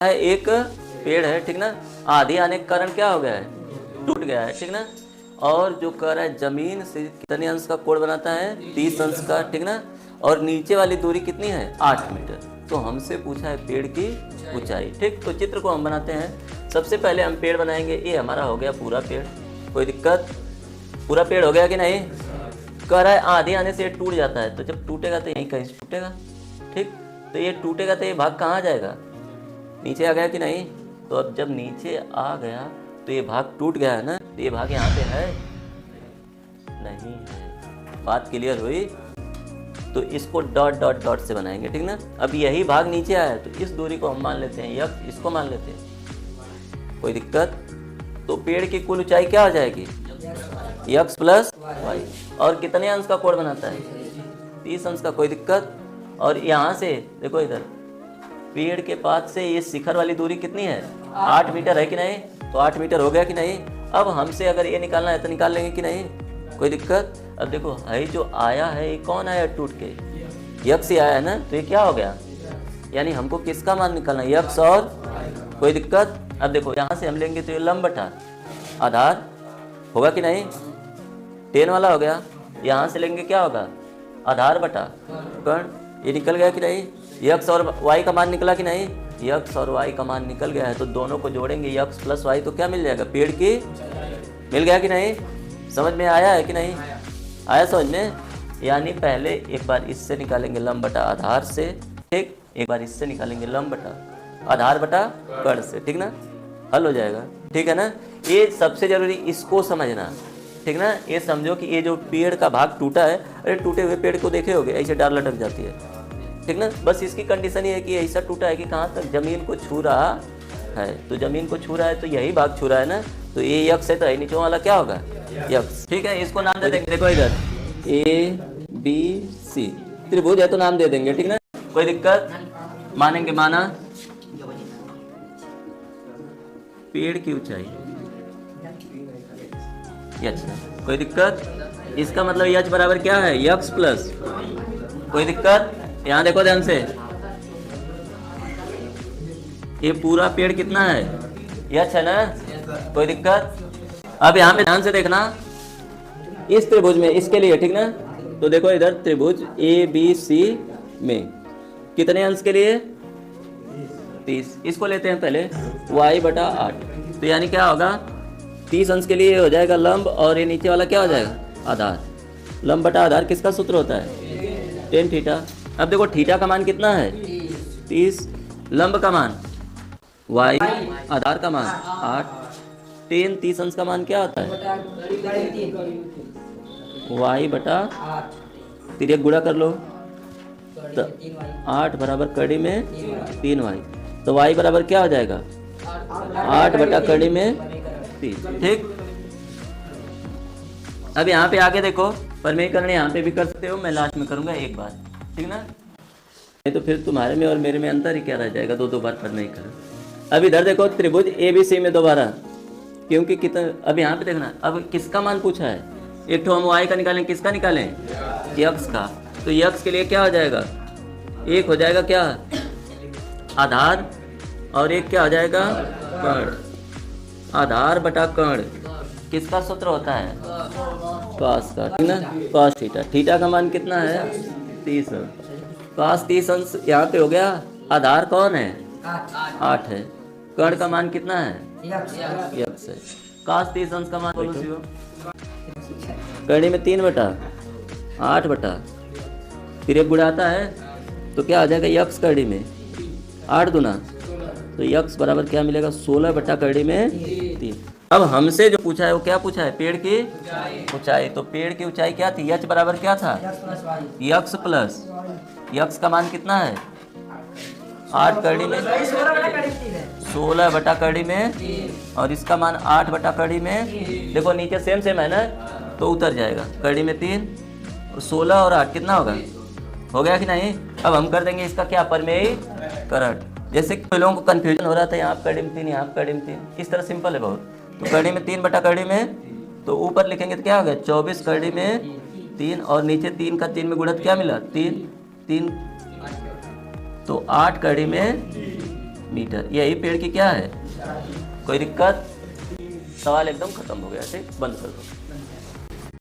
है एक पेड़ है, ठीक ना, आधी आने के कारण क्या हो गया है, टूट गया है, ठीक ना। और जो कह रहा है जमीन से कितने अंश का कोण बनाता है, 30 अंश का, ठीक ना। और नीचे वाली दूरी कितनी है, 8 मीटर। तो हमसे पूछा है पेड़ की ऊंचाई, ठीक। तो चित्र को हम बनाते हैं। सबसे पहले हम पेड़ बनाएंगे। ये हमारा हो गया पूरा पेड़, कोई दिक्कत, पूरा पेड़ हो गया कि नहीं। कह रहा है आधे आने से ये टूट जाता है, तो जब टूटेगा तो यहीं कहीं से टूटेगा, ठीक। तो ये टूटेगा तो ये भाग कहाँ जाएगा, नीचे आ गया कि नहीं। तो अब जब नीचे आ गया तो ये भाग टूट गया है ना, तो ये भाग यहाँ पे है नहीं है। बात क्लियर हुई। तो इसको डॉट डॉट डॉट से बनाएंगे, ठीक ना। अब यही भाग नीचे आया है तो इस दूरी को हम मान लेते हैं यक्स, इसको मान लेते हैं, कोई दिक्कत। तो पेड़ की कुल ऊंचाई क्या हो जाएगी, यक्स प्लस वाई। और कितने अंश का कोण बनाता है, 30 अंश का, कोई दिक्कत। और यहाँ से देखो इधर पेड़ के पास से ये शिखर वाली दूरी कितनी है, 8 मीटर है कि नहीं। तो 8 मीटर हो गया कि नहीं। अब हमसे अगर ये निकालना है तो निकाल लेंगे कि नहीं, कोई दिक्कत। अब देखो है जो आया है ये कौन आया टूट के, यक्स ही आया है ना। तो ये क्या हो गया, यानी हमको किसका मान निकालना है, यक्स और, कोई दिक्कत। अब देखो यहाँ से हम लेंगे तो ये लंब बटा आधार होगा कि नहीं, 10 वाला हो गया। यहाँ से लेंगे क्या होगा, आधार बटा कर्ण। ये निकल गया कि नहीं। यक्स और वाई का मान निकला कि नहीं, यक्स और वाई का मान निकल गया है। तो दोनों को जोड़ेंगे यक्स प्लस वाई तो क्या मिल जाएगा, पेड़ की, मिल गया कि नहीं। समझ में आया है कि नहीं आया समझ में। यानी पहले एक बार इससे निकालेंगे लंब बटा आधार से, ठीक। एक बार इससे निकालेंगे लंब बटा आधार बटा कर्ण से, ठीक ना। हल हो जाएगा, ठीक है ना। ये सबसे जरूरी इसको समझना, ठीक ना। ये समझो कि ये जो पेड़ का भाग टूटा है, अरे टूटे हुए पेड़ को देखे होगे ऐसे डाल लटक जाती है, ठीक ना। बस इसकी कंडीशन ये है कि ऐसा टूटा है कि कहाँ तक जमीन को छू रहा है। तो जमीन को छू रहा है तो यही भाग छू रहा है ना। तो ये यक्स है तो ये नीचे वाला क्या होगा, यक्स, ठीक है। इसको नाम दे देंगे, देखो इधर ए बी सी त्रिभुज है तो नाम दे देंगे, ठीक ना, कोई दिक्कत। मानेंगे, माना। पेड़ की ऊंचाई यच है, कोई दिक्कत। इसका मतलब यच बराबर क्या है, यक्स प्लस, कोई दिक्कत। यहाँ देखो ध्यान से, ये पूरा पेड़ कितना है, यच है ना, कोई दिक्कत। अब यहाँ पे ध्यान से देखना, इस त्रिभुज में इसके लिए, ठीक ना। तो देखो इधर त्रिभुज ए बी सी में कितने अंश के लिए, 30। इसको लेते हैं पहले y बटा 8। तो यानी क्या होगा, 30 अंश के लिए हो जाएगा लंब और ये नीचे वाला क्या हो जाएगा, आधार। लंब बटा आधार किसका सूत्र होता है, टेन थीटा। अब देखो थीटा का मान कितना है, 30, लंब का मान y, आधार का मान 8, टेन 30 अंश का मान क्या होता है, y बटा, तिर्यक गुणा कर लो, 8 बराबर कड़ी में 3y। तो y बराबर क्या हो जाएगा, 8 बटा कड़ी में 3, ठीक। अब यहाँ पे आगे देखो, परमीकरण यहाँ पे भी कर सकते हो, मैं लास्ट में करूँगा एक बार, ठीक ना। नहीं तो फिर तुम्हारे में और मेरे में अंतर ही क्या रह जाएगा, दो बार पढ़ना ही करो। अब इधर देखो त्रिभुज ABC में दोबारा, क्योंकि कितना, अब यहाँ पे देखना, अब किसका मान पूछा है, एक तो हम y का निकालें, किसका निकालें, यक्स का। तो यक्स के लिए क्या हो जाएगा, एक हो जाएगा क्या, आधार, और एक क्या हो जाएगा, कर्ण। आधार बटा कर्ण किसका सूत्र होता है, कॉस का, ठीक ना, कॉस थीटा। थीटा का मान कितना है, 30 अंश। कॉस 30 अंश यहाँ पे हो गया। आधार कौन है, 8 है। कर्ण का मान कितना है, यक्स है। कॉस 30 अंश का मान बोलो, कड़ी में 3 बटा 8 बटा, तिर्यक गुणा आता है तो क्या आ जाएगा, यक्स कड़ी में 8 गुना, तो यक्स बराबर क्या मिलेगा, 16 बटा कड़ी में 3। अब हमसे जो पूछा है वो क्या पूछा है, पेड़ की ऊंचाई। तो पेड़ की ऊंचाई क्या थी, यच बराबर क्या था, यक्स प्लस, यक्स का मान कितना है, 8 कड़ी में 16 बटा कड़ी में, और इसका मान 8 बटा कड़ी में। देखो नीचे सेम सेम है ना, तो उतर जाएगा, कड़ी में 3, 16 और 8 कितना होगा, हो गया कि नहीं। अब हम कर देंगे इसका क्या, परमीकरण। जैसे कि लोगों को कंफ्यूजन हो रहा था, यहाँ कड़ी में 3, यहाँ कड़ी में 3, इस तरह सिंपल है बहुत। तो कड़ी में 3 बटा कड़ी में, तो ऊपर लिखेंगे तो क्या हो गया, 24 कड़ी में 3, और नीचे 3 का 3 में गुणत क्या मिला, 3, तो 8 कड़ी में मीटर। यही पेड़ की क्या है, कोई दिक्कत? सवाल एकदम खत्म हो गया, ठीक, बंद कर दो।